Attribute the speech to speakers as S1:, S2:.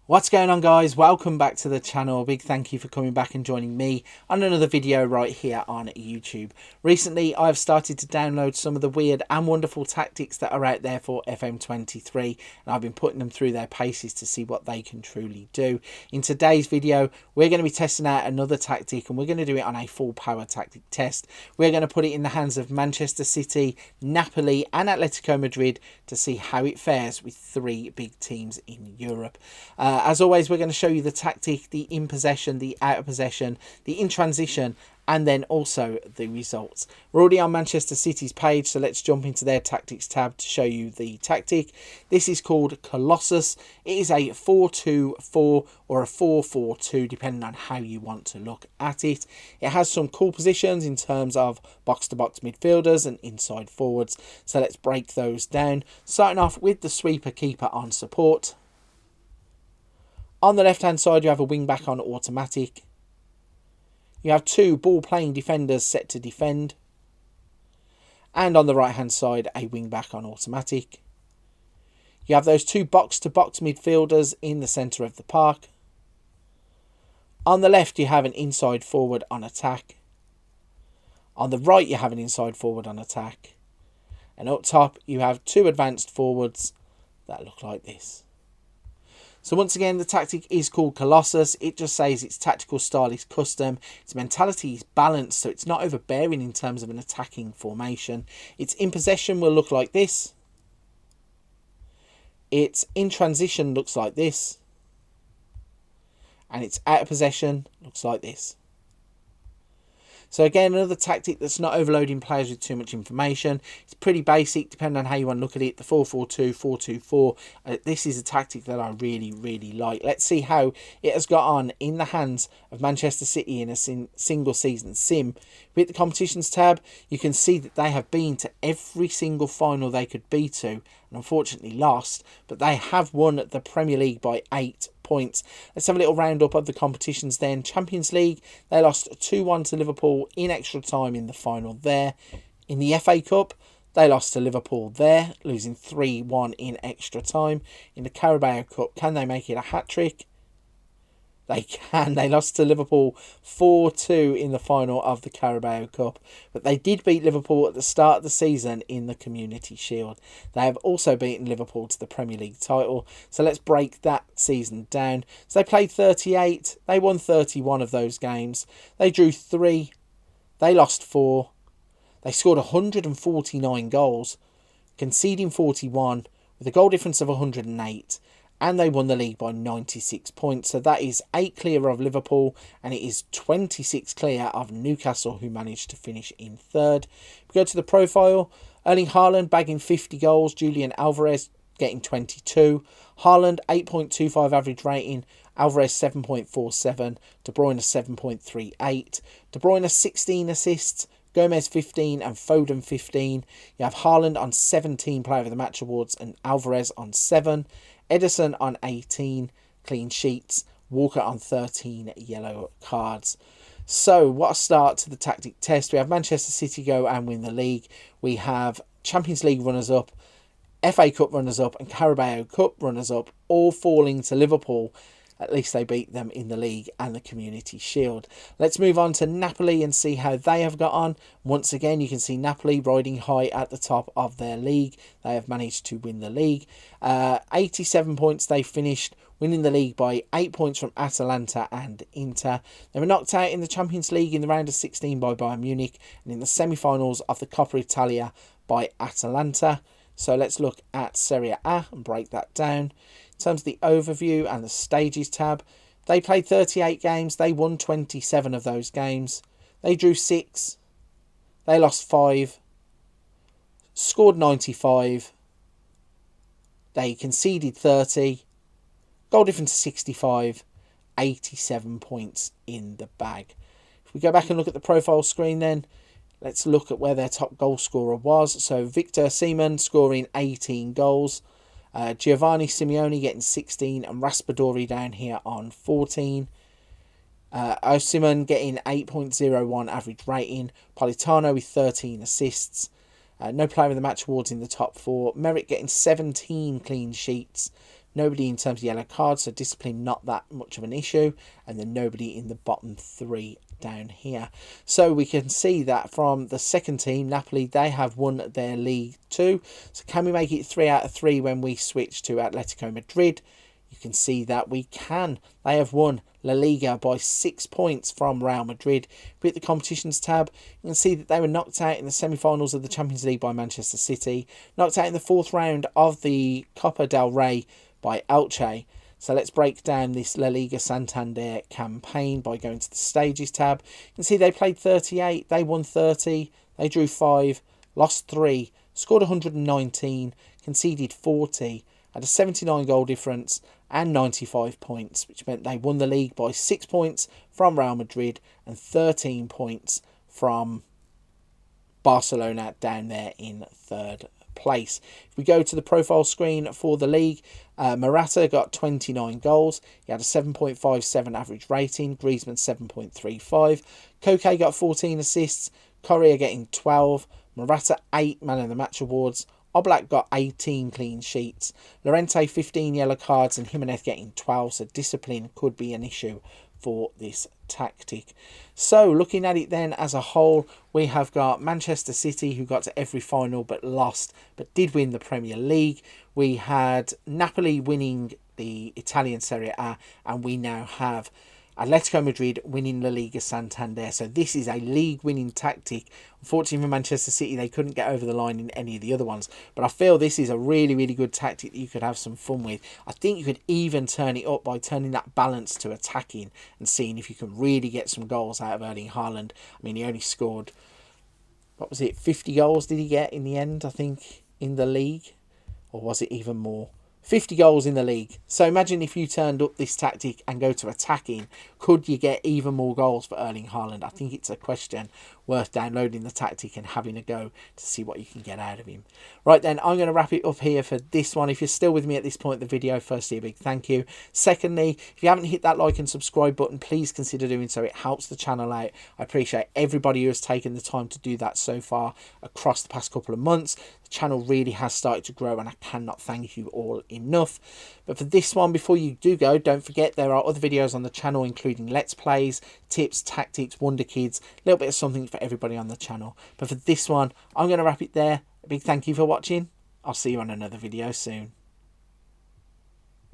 S1: What's going on, guys? Welcome back to the channel. A big thank you for coming back and joining me on another video right here on YouTube. Recently I've started to download some of the weird and wonderful tactics that are out there for FM23, and I've been putting them through their paces to see what they can truly do. In today's video we're going to be testing out another tactic, and we're going to do it on a full power tactic test. We're going to put it in the hands of Manchester City, Napoli and Atletico Madrid to see how it fares with three big teams in Europe. As always, we're going to show you the tactic, the in possession, the out of possession, the in transition, and then also the results. We're already on Manchester City's page, so let's jump into their tactics tab to show you the tactic. This is called Colossus. It is a 4-2-4 or a 4-4-2, depending on how you want to look at it. It has some cool positions in terms of box-to-box midfielders and inside forwards, so let's break those down. Starting off with the sweeper keeper on support. On the left-hand side, you have a wing-back on automatic. You have two ball-playing defenders set to defend. And on the right-hand side, a wing-back on automatic. You have those two box-to-box midfielders in the centre of the park. On the left, you have an inside forward on attack. On the right, you have an inside forward on attack. And up top, you have two advanced forwards that look like this. So once again, the tactic is called Colossus. It just says its tactical style is custom. Its mentality is balanced, so it's not overbearing in terms of an attacking formation. Its in possession will look like this. Its in transition looks like this. And its out of possession looks like this. So again, another tactic that's not overloading players with too much information. It's pretty basic, depending on how you want to look at it. The 4-4-2, 4-2-4. This is a tactic that I really like. Let's see how it has got on in the hands of Manchester City in a single season sim. With the competitions tab, you can see that they have been to every single final they could be to, and unfortunately lost. But they have won the Premier League by 8 points. Let's have a little roundup of the competitions then. Champions League, they lost 2-1 to Liverpool in extra time in the final there. In the FA Cup, they lost to Liverpool there, losing 3-1 in extra time. In the Carabao Cup, can they make it a hat-trick? They can. They lost to Liverpool 4-2 in the final of the Carabao Cup. But they did beat Liverpool at the start of the season in the Community Shield. They have also beaten Liverpool to the Premier League title. So let's break that season down. So they played 38. They won 31 of those games. They drew 3. They lost 4. They scored 149 goals, conceding 41 with a goal difference of 108. And they won the league by 96 points. So that is 8 clear of Liverpool, and it is 26 clear of Newcastle, who managed to finish in third. If we go to the profile, Erling Haaland bagging 50 goals, Julian Alvarez getting 22. Haaland 8.25 average rating, Alvarez 7.47, De Bruyne 7.38. De Bruyne 16 assists, Gomez 15 and Foden 15. You have Haaland on 17 Player of the Match awards and Alvarez on 7. Ederson on 18 clean sheets, Walker on 13 yellow cards. So what a start to the tactic test. We have Manchester City go and win the league. We have Champions League runners-up, FA Cup runners-up and Carabao Cup runners-up, all falling to Liverpool. At least they beat them in the league and the Community Shield. Let's move on to Napoli and see how they have got on. Once again, you can see Napoli riding high at the top of their league. They have managed to win the league. 87 points they finished, winning the league by 8 points from Atalanta and Inter. They were knocked out in the Champions League in the round of 16 by Bayern Munich, and in the semi-finals of the Coppa Italia by Atalanta. So let's look at Serie A and break that down. In terms of the overview and the stages tab, they played 38 games. They won 27 of those games. They drew 6. They lost 5. Scored 95. They conceded 30. Goal difference 65. 87 points in the bag. If we go back and look at the profile screen then, let's look at where their top goal scorer was. So Victor Osimhen scoring 18 goals. Giovanni Simeone getting 16 and Raspadori down here on 14. Osimhen getting 8.01 average rating. Politano with 13 assists. No Player of the Match awards in the top 4. Merrick getting 17 clean sheets. Nobody in terms of yellow cards, so discipline not that much of an issue. And then nobody in the bottom 3 down here. So we can see that from the second team, Napoli, they have won their League 2. So can we make it 3 out of 3 when we switch to Atletico Madrid? You can see that we can. They have won La Liga by 6 points from Real Madrid. If we hit the competitions tab, you can see that they were knocked out in the semi-finals of the Champions League by Manchester City, knocked out in the 4th round of the Copa del Rey by Elche. So let's break down this La Liga Santander campaign by going to the stages tab. You can see they played 38, they won 30, they drew 5, lost 3, scored 119, conceded 40, had a 79 goal difference and 95 points, which meant they won the league by 6 points from Real Madrid and 13 points from Barcelona down there in 3rd place. If we go to the profile screen for the league, Morata got 29 goals. He had a 7.57 average rating. Griezmann 7.35. Koke got 14 assists. Correa getting 12. Morata 8 man of the match awards. Oblak got 18 clean sheets. Llorente 15 yellow cards and Jimenez getting 12. So discipline could be an issue for this tactic. So looking at it then as a whole, we have got Manchester City, who got to every final but lost, but did win the Premier League. We had Napoli winning the Italian Serie A, and we now have Atletico Madrid winning La Liga Santander. So this is a league-winning tactic. Unfortunately for Manchester City, they couldn't get over the line in any of the other ones. But I feel this is a really, really good tactic that you could have some fun with. I think you could even turn it up by turning that balance to attacking and seeing if you can really get some goals out of Erling Haaland. I mean, he only scored, what was it, 50 goals did he get in the end, I think, in the league? Or was it even more? 50 goals in the league. So imagine if you turned up this tactic and go to attacking, could you get even more goals for Erling Haaland? I think it's a question worth downloading the tactic and having a go to see what you can get out of him. Right then, I'm going to wrap it up here for this one. If you're still with me at this point in the video, firstly, a big thank you. Secondly, if you haven't hit that like and subscribe button, please consider doing so. It helps the channel out. I appreciate everybody who has taken the time to do that so far across the past couple of months. The channel really has started to grow, and I cannot thank you all enough. But for this one, before you do go, don't forget there are other videos on the channel, including Let's Plays, tips, tactics, Wonder Kids, a little bit of something for everybody on the channel. But for this one, I'm going to wrap it there. A big thank you for watching. I'll see you on another video soon.